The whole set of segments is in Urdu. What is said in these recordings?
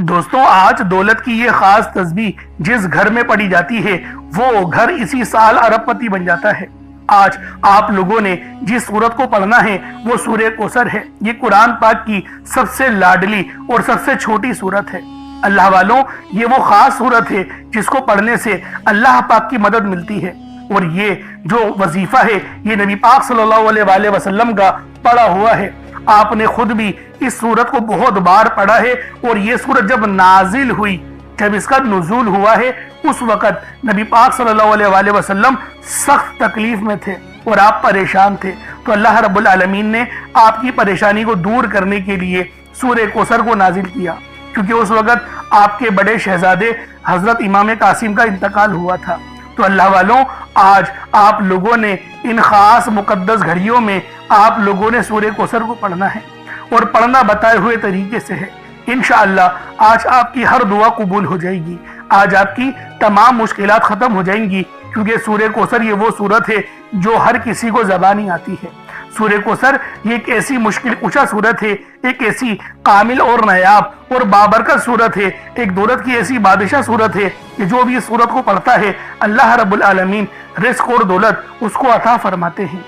دوستوں، آج دولت کی یہ خاص تسبیح جس گھر میں پڑھی جاتی ہے وہ گھر اسی سال ارب پتی بن جاتا ہے۔ آج آپ لوگوں نے جس سورت کو پڑھنا ہے وہ سورہ کوثر ہے۔ یہ قرآن پاک کی سب سے لاڈلی اور سب سے چھوٹی سورت ہے۔ اللہ والوں، یہ وہ خاص سورت ہے جس کو پڑھنے سے اللہ پاک کی مدد ملتی ہے، اور یہ جو وظیفہ ہے یہ نبی پاک صلی اللہ علیہ وآلہ وسلم کا پڑھا ہوا ہے۔ آپ نے خود بھی اس سورت کو بہت بار پڑھا ہے، اور یہ سورت جب نازل ہوئی، جب اس کا نزول ہوا ہے، اس وقت نبی پاک صلی اللہ علیہ وآلہ وسلم سخت تکلیف میں تھے اور آپ پریشان تھے، تو اللہ رب العالمین نے آپ کی پریشانی کو دور کرنے کے لیے سورہ کوثر کو نازل کیا، کیونکہ اس وقت آپ کے بڑے شہزادے حضرت امام قاسم کا انتقال ہوا تھا۔ تو اللہ والوں، آج آپ لوگوں نے ان خاص مقدس گھڑیوں میں آپ لوگوں نے سورہ کوثر کو پڑھنا ہے، اور پڑھنا بتائے ہوئے طریقے سے ہے۔ انشاءاللہ آج آپ کی ہر دعا قبول ہو جائے گی، آج آپ کی تمام مشکلات ختم ہو جائیں گی، کیونکہ سورہ کوثر یہ وہ سورت ہے جو ہر کسی کو زبانی آتی ہے۔ سورہ کوثر یہ ایک ایسی مشکل کشا سورت ہے، ایک ایسی کامل اور نایاب اور بابرکت سورت ہے، ایک دولت کی ایسی بادشاہ سورت ہے کہ جو بھی اس سورت کو پڑھتا ہے اللہ رب العالمین رزق اور دولت اس کو عطا فرماتے ہیں۔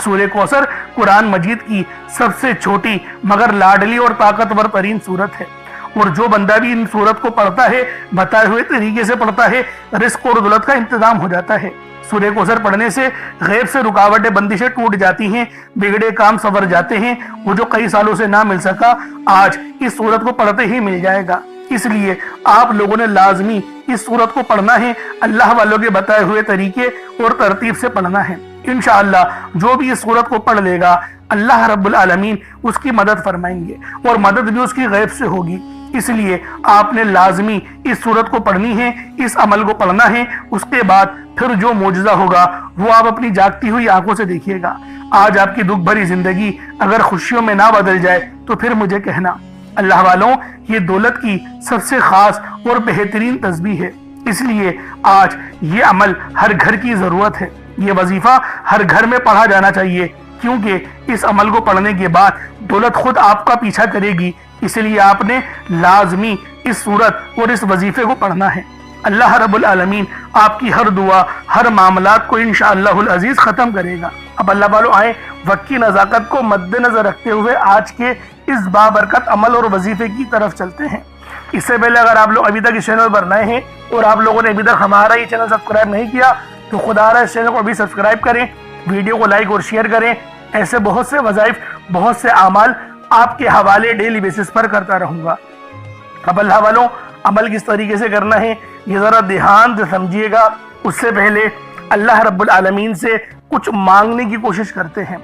سورہ کوثر قرآن مجید کی سب سے چھوٹی مگر لاڈلی اور طاقتور ترین سورت ہے، اور جو بندہ بھی ان سورت کو پڑھتا ہے بتائے ہوئے طریقے سے پڑھتا ہے، رزق اور دولت کا انتظام ہو جاتا ہے۔ سورہ کوثر پڑھنے سے غیب سے رکاوٹیں بندشیں ٹوٹ جاتی ہیں، بگڑے کام سنور جاتے ہیں، وہ جو کئی سالوں سے نہ مل سکا آج اس سورت کو پڑھتے ہی مل جائے گا۔ اس لیے آپ لوگوں نے لازمی اس سورت کو پڑھنا ہے، اللہ والوں کے بتائے ہوئے طریقے اور ترتیب سے پڑھنا ہے۔ انشاءاللہ جو بھی اس سورت کو پڑھ لے گا اللہ رب العالمین اس کی مدد فرمائیں گے، اور مدد بھی اس کی غیب سے ہوگی۔ اس لیے آپ نے لازمی اس سورت کو پڑھنی ہے، اس عمل کو پڑھنا ہے، اس کے بعد پھر جو معجزہ ہوگا وہ آپ اپنی جاگتی ہوئی آنکھوں سے دیکھیے گا۔ آج آپ کی دکھ بھری زندگی اگر خوشیوں میں نہ بدل جائے تو پھر مجھے کہنا۔ اللہ والوں، یہ دولت کی سب سے خاص اور بہترین تسبیح ہے، اس لیے آج یہ عمل ہر گھر کی ضرورت ہے، یہ وظیفہ ہر گھر میں پڑھا جانا چاہیے، کیونکہ اس عمل کو پڑھنے کے بعد دولت خود آپ کا پیچھا کرے گی۔ اس لیے آپ نے لازمی اس سورت اور اس وظیفے کو پڑھنا ہے۔ اللہ رب العالمین آپ کی ہر دعا، ہر معاملات کو انشاءاللہ العزیز ختم کرے گا۔ اب اللہ والوں آئیں وقت کی نزاکت کو مد نظر رکھتے ہوئے آج کے اس بابرکت عمل اور وظیفے کی طرف چلتے ہیں۔ اس سے پہلے اگر آپ لوگ ابھی تک اس چینل پر نئے ہیں اور آپ لوگوں نے ابھی تک ہمارا یہ چینل سبسکرائب نہیں کیا تو خدا رہا اس چینل کو ابھی سبسکرائب کریں، ویڈیو کو لائک اور شیئر کریں۔ ایسے بہت سے وظائف، بہت سے اعمال آپ کے حوالے ڈیلی بیسس پر کرتا رہوں گا۔ اب اللہ والوں، عمل کس طریقے سے کرنا ہے یہ ذرا دھیان سے سمجھیے گا۔ اس سے پہلے اللہ رب العالمین سے کچھ مانگنے کی کوشش کرتے ہیں،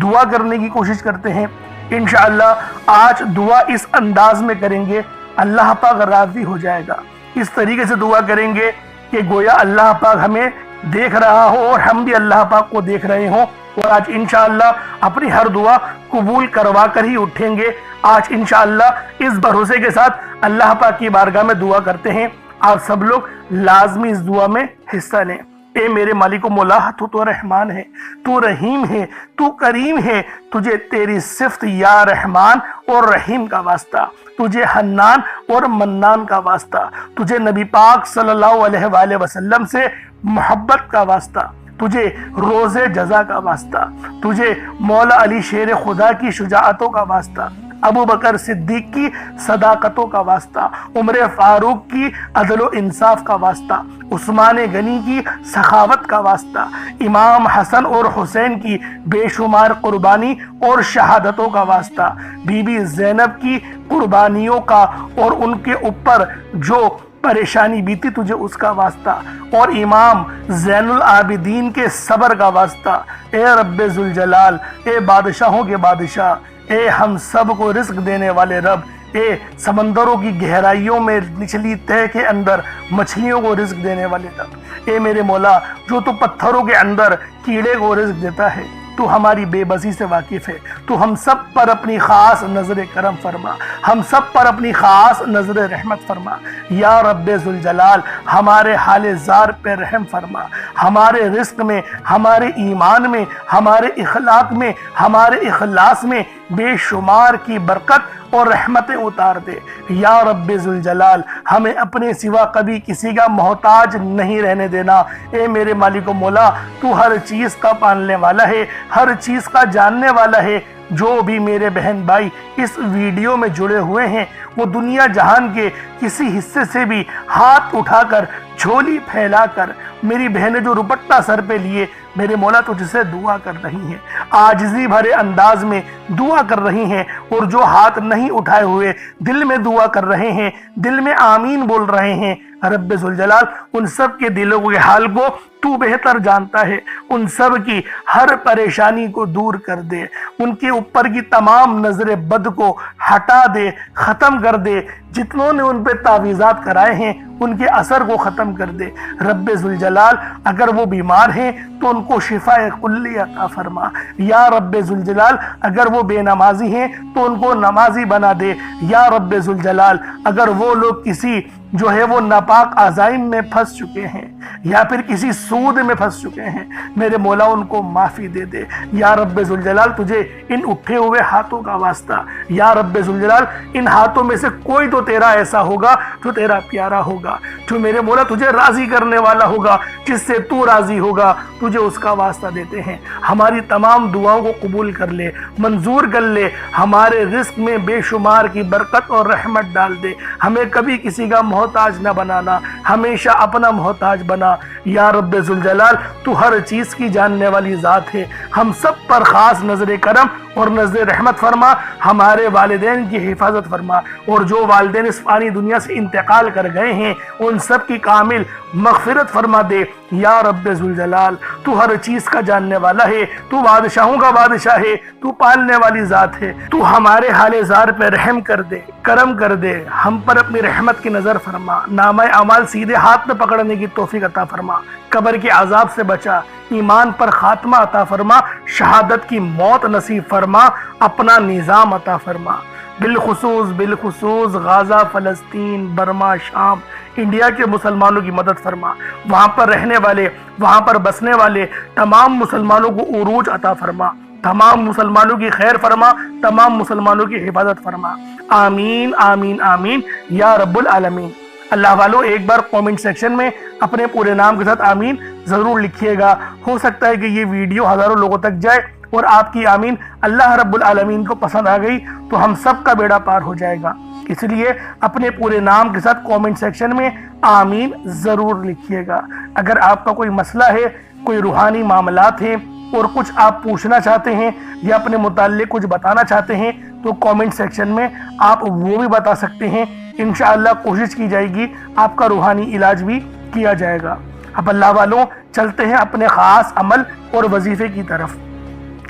دعا کرنے کی کوشش کرتے ہیں۔ انشاءاللہ آج دعا اس انداز میں کریں گے اللہ پاک راضی ہو جائے گا۔ اس طریقے سے دعا کریں گے کہ گویا اللہ پاک ہمیں دیکھ رہا ہو اور ہم بھی اللہ پاک کو دیکھ رہے ہوں، اور آج انشاءاللہ اپنی ہر دعا قبول کروا کر ہی اٹھیں گے۔ آج انشاءاللہ اس بھروسے کے ساتھ اللہ پاک کی بارگاہ میں دعا کرتے ہیں، آپ سب لوگ لازمی اس دعا میں حصہ لیں۔ اے میرے مالک و مولا، تو رحمان ہے، تو رحیم ہے، تو کریم ہے، تجھے تیری صفت یا رحمان اور رحیم کا واسطہ، تجھے حنان اور منان کا واسطہ، تجھے نبی پاک صلی اللہ علیہ وآلہ وسلم سے محبت کا واسطہ، تجھے روز جزا کا واسطہ، تجھے مولا علی شیر خدا کی شجاعتوں کا واسطہ، ابو بکر صدیق کی صداقتوں کا واسطہ، عمر فاروق کی عدل و انصاف کا واسطہ، عثمان غنی کی سخاوت کا واسطہ، امام حسن اور حسین کی بے شمار قربانی اور شہادتوں کا واسطہ، بی بی زینب کی قربانیوں کا اور ان کے اوپر جو پریشانی بیتی تجھے اس کا واسطہ، اور امام زین العابدین کے صبر کا واسطہ۔ اے رب ذوالجلال، اے بادشاہوں کے بادشاہ، اے ہم سب کو رزق دینے والے رب، اے سمندروں کی گہرائیوں میں نچلی تہہ کے اندر مچھلیوں کو رزق دینے والے رب، اے میرے مولا جو تو پتھروں کے اندر کیڑے کو رزق دیتا ہے، تو ہماری بے بسی سے واقف ہے، تو ہم سب پر اپنی خاص نظر کرم فرما، ہم سب پر اپنی خاص نظر رحمت فرما۔ یا رب ذوالجلال، ہمارے حال زار پہ رحم فرما، ہمارے رزق میں، ہمارے ایمان میں، ہمارے اخلاق میں، ہمارے اخلاص میں بے شمار کی برکت اور رحمتیں اتار دے۔ یا رب ذوالجلال ہمیں اپنے سوا کبھی کسی کا محتاج نہیں رہنے دینا۔ اے میرے مالک و مولا، تو ہر چیز کا پالنے والا ہے، ہر چیز کا جاننے والا ہے۔ جو بھی میرے بہن بھائی اس ویڈیو میں جڑے ہوئے ہیں وہ دنیا جہان کے کسی حصے سے بھی ہاتھ اٹھا کر، جھولی پھیلا کر، میری بہنیں جو دوپٹہ سر پہ لیے میرے مولا تجھ سے دعا کر رہی ہیں، عاجزی بھرے انداز میں دعا کر رہی ہیں، اور جو ہاتھ نہیں اٹھائے ہوئے دل میں دعا کر رہے ہیں، دل میں آمین بول رہے ہیں، رب ذوالجلال ان سب کے دلوں کے حال کو تو بہتر جانتا ہے، ان سب کی ہر پریشانی کو دور کر دے، ان کے اوپر کی تمام نظر بد کو ہٹا دے، ختم کر دے، جتنوں نے ان پہ تعویذات کرائے ہیں ان کے اثر کو ختم کر دے۔ رب ذوالجلال اگر وہ بیمار ہیں تو ان کو شفاء کلی عطا فرما۔ یا رب ذوالجلال اگر وہ بے نمازی ہیں تو ان کو نمازی بنا دے۔ یا رب ذوالجلال اگر وہ لوگ کسی جو ہے وہ ناپاک عزائم میں پھنس چکے ہیں یا پھر کسی سود میں پھنس چکے ہیں، میرے مولا ان کو معافی دے دے۔ یا رب ذوالجلال تجھے ان اٹھے ہوئے ہاتھوں کا واسطہ، یا رب ذوالجلال ان ہاتھوں میں سے کوئی تو تیرا ایسا ہوگا جو تیرا پیارا ہوگا، جو میرے مولا تجھے راضی کرنے والا ہوگا، جس سے تو راضی ہوگا، تجھے اس کا واسطہ دیتے ہیں۔ ہماری تمام دعاؤں کو قبول کر لے، منظور کر لے، ہمارے رزق میں بے شمار کی برکت اور رحمت ڈال دے، ہمیں کبھی کسی کا محتاج نہ بنانا، ہمیشہ اپنا محتاج بنا۔ یا رب ذوالجلال تو ہر چیز کی جاننے والی ذات ہے، ہم سب پر خاص نظر کرم اور نظر رحمت فرما، ہمارے والدین کی حفاظت فرما، اور جو والدین اس فانی دنیا سے انتقال کر گئے ہیں ان سب کی کامل مغفرت فرما دے۔ یا رب ذوالجلال تو ہر چیز کا جاننے والا ہے، تو بادشاہوں کا بادشاہ ہے، تو پالنے والی ذات ہے، تو ہمارے حال زار پہ رحم کر دے، کرم کر دے، ہم پر اپنی رحمت کی نظر فرما، نامہ اعمال سیدھے ہاتھ میں پکڑنے کی توفیق عطا فرما، قبر کے عذاب سے بچا، ایمان پر خاتمہ عطا فرما، شہادت کی موت نصیب فرما، اپنا نظام عطا فرما۔ بالخصوص غزہ، فلسطین، برما، شام، انڈیا کے مسلمانوں کی مدد فرما، وہاں پر رہنے والے، وہاں پر بسنے والے تمام مسلمانوں کو عروج عطا فرما، تمام مسلمانوں کی خیر فرما، تمام مسلمانوں کی حفاظت فرما۔ آمین آمین آمین یا رب العالمین۔ اللہ والوں ایک بار کومنٹ سیکشن میں اپنے پورے نام کے ساتھ آمین ضرور لکھیے گا، ہو سکتا ہے کہ یہ ویڈیو ہزاروں لوگوں تک جائے اور آپ کی آمین اللہ رب العالمین کو پسند آ گئی تو ہم سب کا بیڑا پار ہو جائے گا۔ اس لیے اپنے پورے نام کے ساتھ کومنٹ سیکشن میں آمین ضرور لکھیے گا۔ اگر آپ کا کوئی مسئلہ ہے، کوئی روحانی معاملات ہیں اور کچھ آپ پوچھنا چاہتے ہیں یا اپنے متعلق کچھ بتانا چاہتے ہیں تو کومنٹ سیکشن میں آپ وہ بھی بتا سکتے ہیں، انشاءاللہ کوشش کی جائے گی آپ کا روحانی علاج بھی کیا جائے گا۔ اب اللہ والوں چلتے ہیں اپنے خاص عمل اور وظیفے کی طرف،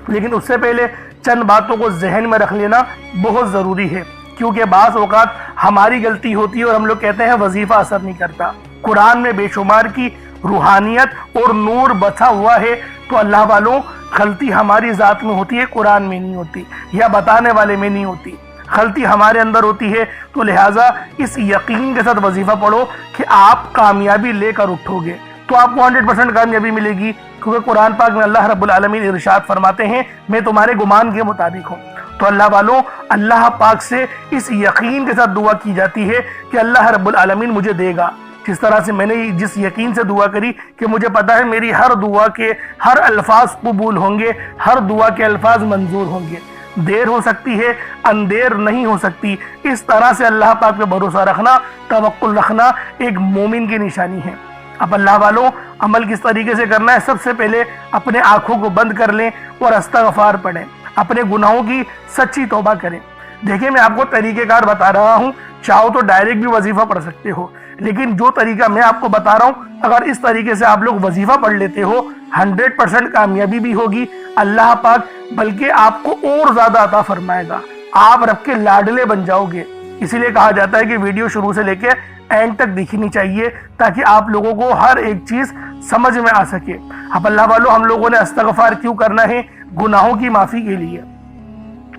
لیکن اس سے پہلے چند باتوں کو ذہن میں رکھ لینا بہت ضروری ہے، کیونکہ بعض اوقات ہماری غلطی ہوتی ہے اور ہم لوگ کہتے ہیں وظیفہ اثر نہیں کرتا۔ قرآن میں بے شمار کی روحانیت اور نور بسا ہوا ہے، تو اللہ والوں غلطی ہماری ذات میں ہوتی ہے، قرآن میں نہیں ہوتی یا بتانے والے میں نہیں ہوتی، غلطی ہمارے اندر ہوتی ہے۔ تو لہٰذا اس یقین کے ساتھ وظیفہ پڑھو کہ آپ کامیابی لے کر اٹھو گے، تو آپ کو 100% کامیابی ملے گی، کیونکہ قرآن پاک میں اللہ رب العالمین ارشاد فرماتے ہیں میں تمہارے گمان کے مطابق ہوں۔ تو اللہ والوں اللہ پاک سے اس یقین کے ساتھ دعا کی جاتی ہے کہ اللہ رب العالمین مجھے دے گا، جس طرح سے میں نے جس یقین سے دعا کری کہ مجھے پتا ہے میری ہر دعا کے ہر الفاظ قبول ہوں گے، ہر دعا کے الفاظ منظور ہوں گے، دیر ہو سکتی ہے اندیر نہیں ہو سکتی۔ اس طرح سے اللہ پاک پہ بھروسہ رکھنا، توکل رکھنا ایک مومن کی نشانی ہے۔ اب اللہ والوں عمل کس طریقے سے کرنا ہے، سب سے پہلے اپنے آنکھوں کو بند کر لیں اور استغفار پڑھیں، اپنے گناہوں کی سچی توبہ کریں۔ دیکھیں میں آپ کو طریقہ کار بتا رہا ہوں، چاہو تو ڈائریکٹ بھی وظیفہ پڑھ سکتے ہو، لیکن جو طریقہ میں آپ کو بتا رہا ہوں اگر اس طریقے سے آپ لوگ وظیفہ پڑھ لیتے ہو 100% کامیابی بھی ہوگی، اللہ پاک بلکہ آپ کو اور زیادہ عطا فرمائے گا، آپ رب کے لاڈلے بن جاؤ گے۔ اسی لیے کہا جاتا ہے کہ ویڈیو شروع سے لے کے اینڈ تک دیکھنی چاہیے تاکہ آپ لوگوں کو ہر ایک چیز سمجھ میں آ سکے۔ اب اللہ والوں ہم لوگوں نے استغفار کیوں کرنا ہے؟ گناہوں کی معافی کے لیے۔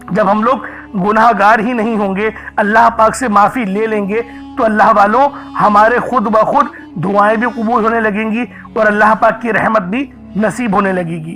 جب ہم لوگ گناہ گار ہی نہیں ہوں گے، اللہ پاک سے معافی لے لیں گے تو اللہ والوں ہمارے خود بخود دعائیں بھی قبول ہونے لگیں گی اور اللہ پاک کی رحمت بھی نصیب ہونے لگے گی۔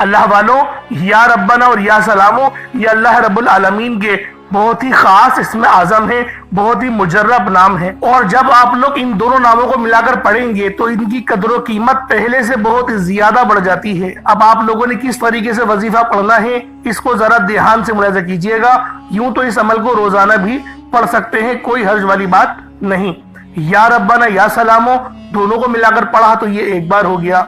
اللہ والوں، یا ربنا اور یا سلامو یہ اللہ رب العالمین کے بہت ہی خاص اسم اعظم ہے، بہت ہی مجرب نام ہے، اور جب آپ لوگ ان دونوں ناموں کو ملا کر پڑھیں گے تو ان کی قدر و قیمت پہلے سے بہت ہی زیادہ بڑھ جاتی ہے۔ اب آپ لوگوں نے کس طریقے سے وظیفہ پڑھنا ہے اس کو ذرا دھیان سے ملاحظہ کیجئے گا۔ یوں تو اس عمل کو روزانہ بھی پڑھ سکتے ہیں، کوئی حرج والی بات نہیں۔ یا ربنا یا سلامو دونوں کو ملا کر پڑھا تو یہ ایک بار ہو گیا،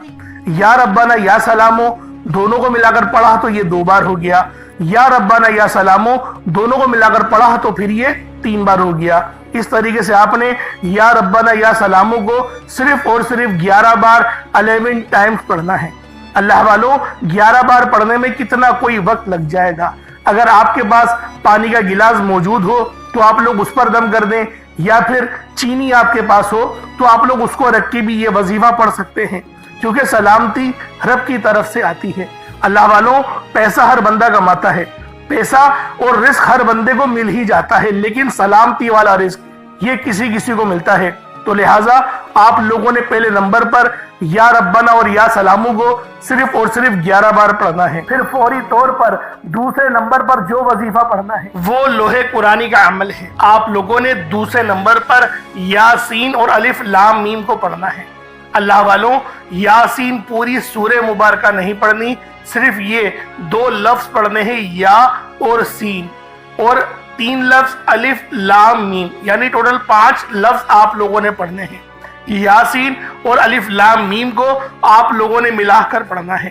یا ربنا یا سلامو دونوں کو ملا کر پڑھا تو یہ 2 بار ہو گیا، یا ربنا یا سلامو دونوں کو ملا کر پڑھا تو پھر یہ 3 بار ہو گیا۔ اس طریقے سے آپ نے یا ربنا یا سلامو کو صرف اور صرف 11 بار 11 ٹائمز پڑھنا ہے۔ اللہ والوں، 11 بار پڑھنے میں کتنا کوئی وقت لگ جائے گا۔ اگر آپ کے پاس پانی کا گلاس موجود ہو تو آپ لوگ اس پر دم کر دیں، یا پھر چینی آپ کے پاس ہو تو آپ لوگ اس کو رکھ کے بھی یہ وظیفہ پڑھ سکتے ہیں، کیونکہ سلامتی رب کی طرف سے آتی ہے۔ اللہ والوں، پیسہ ہر بندہ کماتا ہے، پیسہ اور رزق ہر بندے کو مل ہی جاتا ہے، لیکن سلامتی والا رزق یہ کسی کسی کو ملتا ہے۔ تو لہٰذا آپ لوگوں نے پہلے نمبر پر یا ربنا اور یا سلامو کو صرف اور صرف 11 بار پڑھنا ہے۔ پھر فوری طور پر دوسرے نمبر پر جو وظیفہ پڑھنا ہے وہ لوح قرآنی کا عمل ہے۔ آپ لوگوں نے دوسرے نمبر پر یاسین اور الف لام میم کو پڑھنا ہے۔ اللہ والوں، یاسین پوری سورہ مبارکہ نہیں پڑھنی، صرف یہ 2 لفظ پڑھنے ہیں، یا اور سین، اور 3 لفظ الف لام میم، یعنی ٹوٹل 5 لفظ آپ لوگوں نے پڑھنے ہیں۔ یاسین اور الف لام میم کو آپ لوگوں نے ملا کر پڑھنا ہے،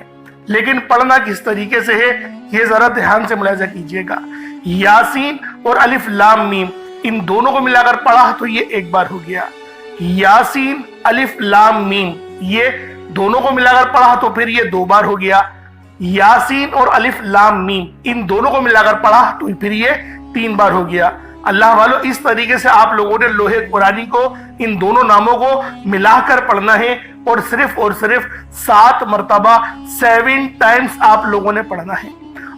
لیکن پڑھنا کس طریقے سے ہے یہ ذرا دھیان سے ملاحظہ کیجئے گا۔ یاسین اور الف لام میم ان دونوں کو ملا کر پڑھا تو یہ 1 بار ہو گیا، یاسین الف لام میم یہ دونوں کو ملا کر پڑھا تو پھر یہ 2 بار ہو گیا، یاسین اور الف لام میم ان دونوں کو ملا کر پڑھا تو پھر یہ 3 بار ہو گیا۔ اللہ والوں، اس طریقے سے آپ لوگوں نے لوح قرآنی کو ان دونوں ناموں کو ملا کر پڑھنا ہے، اور صرف 7 مرتبہ 7 ٹائمز آپ لوگوں نے پڑھنا ہے۔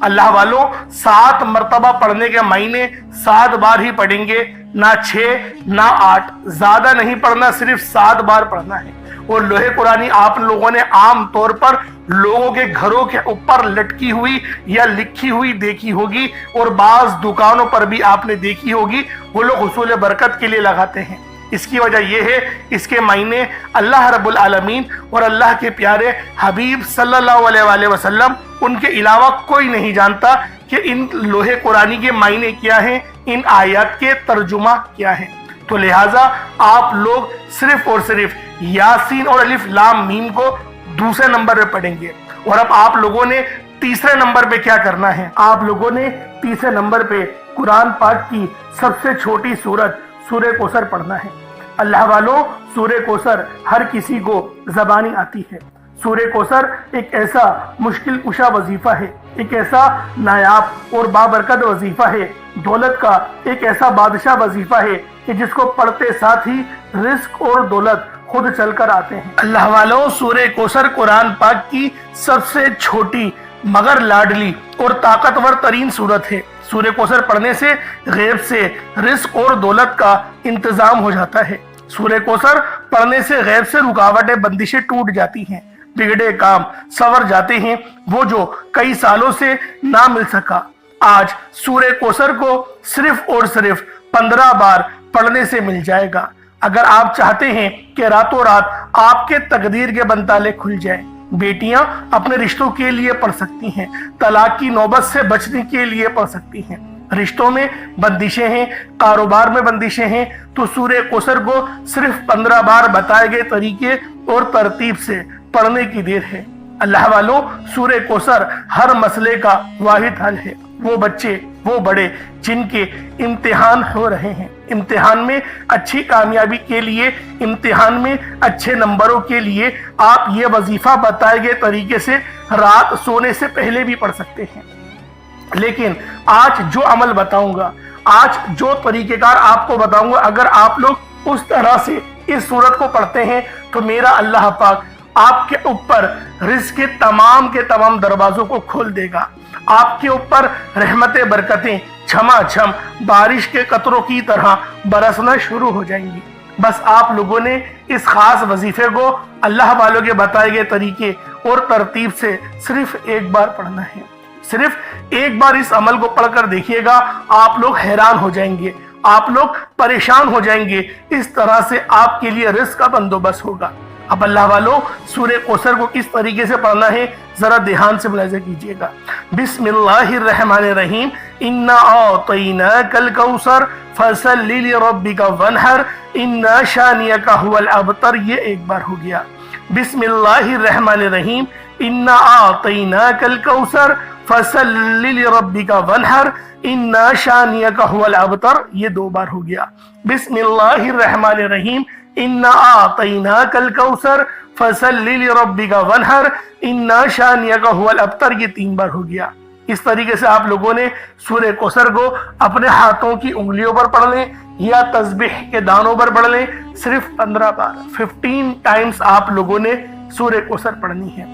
اللہ والوں، 7 مرتبہ پڑھنے کے معنی 7 بار ہی پڑھیں گے، نہ 6 نہ 8، زیادہ نہیں پڑھنا، صرف 7 بار پڑھنا ہے۔ اور لوح قرآنی آپ لوگوں نے عام طور پر لوگوں کے گھروں کے اوپر لٹکی ہوئی یا لکھی ہوئی دیکھی ہوگی، اور بعض دکانوں پر بھی آپ نے دیکھی ہوگی، وہ لوگ حصول برکت کے لیے لگاتے ہیں۔ اس کی وجہ یہ ہے، اس کے معنی اللہ رب العالمین اور اللہ کے پیارے حبیب صلی اللہ علیہ وآلہ وسلم ان کے علاوہ کوئی نہیں جانتا کہ ان لوح قرآنی کے معنی کیا ہیں، ان آیات کے ترجمہ کیا ہیں۔ تو لہٰذا آپ لوگ صرف اور صرف یاسین اور الف لام میم کو دوسرے نمبر پہ پڑھیں گے۔ اور اب آپ لوگوں نے تیسرے نمبر پہ کیا کرنا ہے؟ آپ لوگوں نے تیسرے نمبر پہ قرآن پاک کی سب سے چھوٹی سورت سورہ کوثر پڑھنا ہے۔ اللہ والوں، سورہ کوثر ہر کسی کو زبانی آتی ہے۔ سورہ کوثر ایک ایسا مشکل کشا وظیفہ ہے، ایک ایسا نایاب اور بابرکت وظیفہ ہے، دولت کا ایک ایسا بادشاہ وظیفہ ہے کہ جس کو پڑھتے ساتھ ہی رزق اور دولت خود چل کر آتے ہیں۔ اللہ والوں، سورہ کوثر قرآن پاک کی سب سے چھوٹی مگر لاڈلی اور طاقتور ترین سورت ہے۔ سورہ کوثر پڑھنے سے غیب سے رزق اور دولت کا انتظام ہو جاتا ہے۔ سورہ کوثر پڑھنے سے غیب سے رکاوٹیں بندشیں ٹوٹ جاتی ہیں، بگڑے کام سنور جاتے ہیں، وہ جو کئی سالوں سے نہ مل سکا آج سورہ کوثر کو صرف اور صرف 15 بار پڑھنے سے مل جائے گا۔ اگر آپ چاہتے ہیں کہ راتوں رات آپ کے تقدیر کے بنتالے کھل جائیں، بیٹیاں اپنے رشتوں کے لیے پڑھ سکتی ہیں، طلاق کی نوبت سے بچنے کے لیے پڑھ سکتی ہیں، رشتوں میں بندشیں ہیں، کاروبار میں بندشیں ہیں، تو سورہ کوثر کو صرف 15 بار بتائے گئے طریقے اور ترتیب سے پڑھنے کی دیر ہے۔ اللہ والوں، سورہ کوثر ہر مسئلے کا واحد حل ہے۔ وہ بچے، وہ بڑے جن کے امتحان ہو رہے ہیں، امتحان میں اچھی کامیابی کے لیے، امتحان میں اچھے نمبروں کے لیے آپ یہ وظیفہ بتائے گئے طریقے سے رات سونے سے پہلے بھی پڑھ سکتے ہیں۔ لیکن آج جو عمل بتاؤں گا، آج جو طریقہ کار آپ کو بتاؤں گا، اگر آپ لوگ اس طرح سے اس سورت کو پڑھتے ہیں تو میرا اللہ پاک آپ کے اوپر رزق کے تمام دروازوں کو کھول دے گا۔ آپ کے اوپر رحمت برکتیں چھما چھم بارش کے قطروں کی طرح برسنا شروع ہو جائیں گی۔ بس آپ لوگوں نے اس خاص وظیفے کو اللہ والوں کے بتائے گئے طریقے اور ترتیب سے صرف ایک بار پڑھنا ہے۔ صرف ایک بار اس عمل کو پڑھ کر دیکھیے گا، آپ لوگ حیران ہو جائیں گے، آپ لوگ پریشان ہو جائیں گے۔ اس طرح سے آپ کے لیے رزق کا بندوبست ہوگا۔ اب اللہ والوں، سورہ کوثر کو کس طریقے سے پڑھنا ہے ذرا دھیان سے ملاحظہ کیجیے گا۔ بسم اللہ الرحمن الرحیم، انا اعطیناک الکوثر فصل لربک وانحر ان شانئک هو الابتر، یہ ایک بار ہو گیا۔ بسم اللہ الرحمن الرحیم، انا اعطیناک الکوثر فصل لربک وانحر ان شانئک هو الابتر، یہ دو بار ہو گیا۔ بسم اللہ الرحمن الرحیم، انا اعطیناک الکوثر فصل لربک وانحر ان شانئک هو الابتر، یہ تین بار ہو گیا۔ اس طریقے سے آپ لوگوں نے سورہ کوثر کو اپنے ہاتھوں کی انگلیوں پر پڑھ لیں یا تسبیح کے دانوں پر پڑھ لیں، صرف 15 بار 15 ٹائمز آپ لوگوں نے سورہ کوثر پڑھنی ہے۔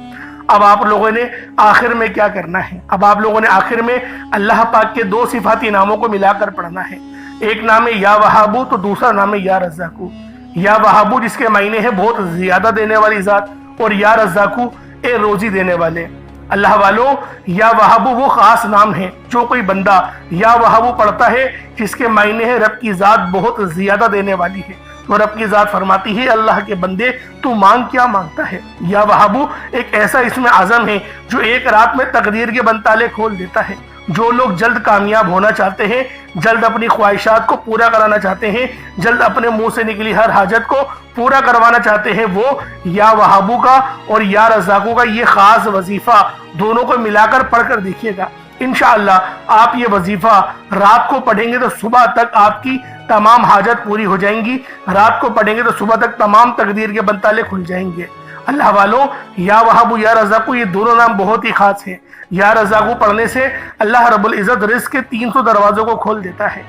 اب آپ لوگوں نے آخر میں کیا کرنا ہے؟ اب آپ لوگوں نے آخر میں اللہ پاک کے دو صفاتی ناموں کو ملا کر پڑھنا ہے۔ ایک نام ہے یا وہابو، تو دوسرا نام ہے یا رزاقو۔ یا وہابو جس کے معنی ہے بہت زیادہ دینے والی ذات، اور یا رزاقو اے روزی دینے والے۔ اللہ والوں، یا وہابو وہ خاص نام ہے جو کوئی بندہ یا وہابو پڑھتا ہے جس کے معنی ہے رب کی ذات بہت زیادہ دینے والی ہے، تو رب کی ذات فرماتی ہے اللہ کے بندے تو مانگ کیا مانگتا ہے۔ یا وہابو ایک ایسا اسم اعظم ہے جو ایک رات میں تقدیر کے بند تالے کھول دیتا ہے۔ جو لوگ جلد کامیاب ہونا چاہتے ہیں، جلد اپنی خواہشات کو پورا کرانا چاہتے ہیں، جلد اپنے منہ سے نکلی ہر حاجت کو پورا کروانا چاہتے ہیں، وہ یا وہابو کا اور یا رزاقو کا یہ خاص وظیفہ دونوں کو ملا کر پڑھ کر دیکھیے گا۔ انشاءاللہ آپ یہ وظیفہ رات کو پڑھیں گے تو صبح تک آپ کی تمام حاجت پوری ہو جائیں گی، رات کو پڑھیں گے تو صبح تک تمام تقدیر کے بند تالے کھل جائیں گے۔ اللہ والوں، یا وہابو یا رزاقو یہ دونوں نام بہت ہی خاص ہیں۔ یا رزاقو پڑھنے سے اللہ رب العزت رزق کے 300 دروازوں کو کھول دیتا ہے۔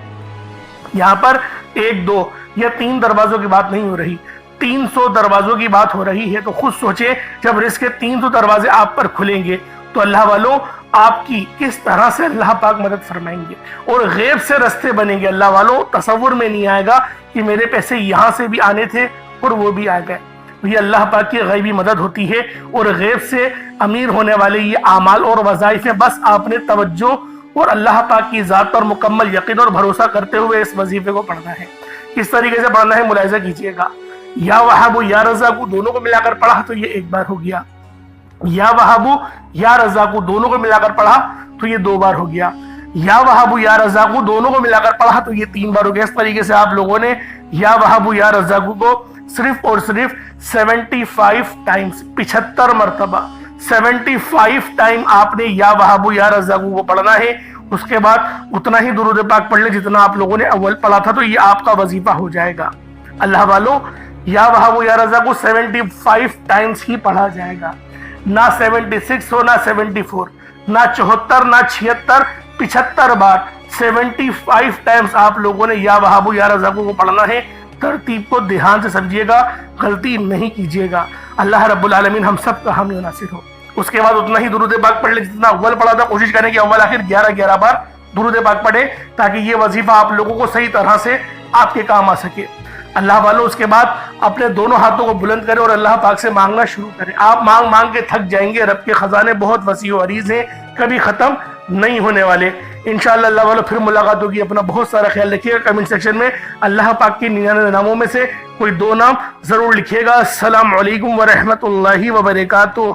یہاں پر 1 2 یا 3 دروازوں کی بات نہیں ہو رہی، 300 دروازوں کی بات ہو رہی ہے۔ تو خود سوچیں جب رزق کے 300 دروازے آپ پر کھلیں گے تو اللہ والوں آپ کی کس طرح سے اللہ پاک مدد فرمائیں گے، اور غیب سے رستے بنیں گے۔ اللہ والوں تصور میں نہیں آئے گا کہ میرے پیسے یہاں سے بھی آنے تھے اور وہ بھی آ گئے۔ یہ اللہ پاک کی غیبی مدد ہوتی ہے، اور غیب سے امیر ہونے والے یہ اعمال اور وظائف ہیں۔ بس آپ نے توجہ اور اللہ پاک کی ذات پر مکمل یقین اور بھروسہ کرتے ہوئے اس وظیفے کو پڑھنا ہے۔ کس طریقے سے پڑھنا ہے ملاحظہ کیجیے گا۔ یا وہابو یا رزاقو دونوں کو ملا کر پڑھا تو یہ ایک بار ہو گیا۔ یا وہابو یا رزاقو دونوں کو ملا کر پڑھا تو یہ 2 بار ہو گیا۔ یا وہابو یا رزاقو دونوں کو ملا کر پڑھا تو یہ 3 بار ہو گیا۔ اس طریقے سے آپ لوگوں نے یا وہابو یا رزاقو کو صرف اور صرف 75 ٹائمز 75 مرتبہ 75 ٹائم آپ نے یا وہابو یا رزاقو کو پڑھنا ہے۔ اس کے بعد اتنا ہی درود پاک پڑھ لیں جتنا آپ لوگوں نے اول پڑھا تھا، تو یہ آپ کا وظیفہ ہو جائے گا۔ اللہ والوں، یا وہابو یا رزاقو 75 ٹائمز ہی پڑھا جائے گا، نہ 76 ہو، نہ 74، نہ 74، نہ 76، 75 بار 75 ٹائمز آپ لوگوں نے یا وہابو یا رزاقو کو پڑھنا ہے۔ ترتیب کو دھیان سے سمجھیے گا، غلطی نہیں کیجیے گا۔ اللہ رب العالمین ہم سب کا حامی و ناصر ہو۔ اس کے بعد اتنا ہی درود پاک پڑھ لیں جتنا اول پڑھا تھا۔ کوشش کریں کہ اول آخر 11 بار درود پاک پڑھیں تاکہ یہ وظیفہ آپ لوگوں کو صحیح طرح سے آپ کے کام آ سکے۔ اللہ والوں، اس کے بعد اپنے دونوں ہاتھوں کو بلند کریں اور اللہ پاک سے مانگنا شروع کریں۔ آپ مانگ مانگ کے تھک جائیں گے۔ رب کے خزانے بہت وسیع و عریض ہیں، کبھی ختم نہیں ہونے والے۔ انشاءاللہ اللہ والوں پھر ملاقات ہوگی۔ اپنا بہت سارا خیال رکھیے گا۔ کمنٹ سیکشن میں اللہ پاک کے 99 ناموں میں سے کوئی 2 نام ضرور لکھیے گا۔ السلام علیکم ورحمۃ اللہ وبرکاتہ۔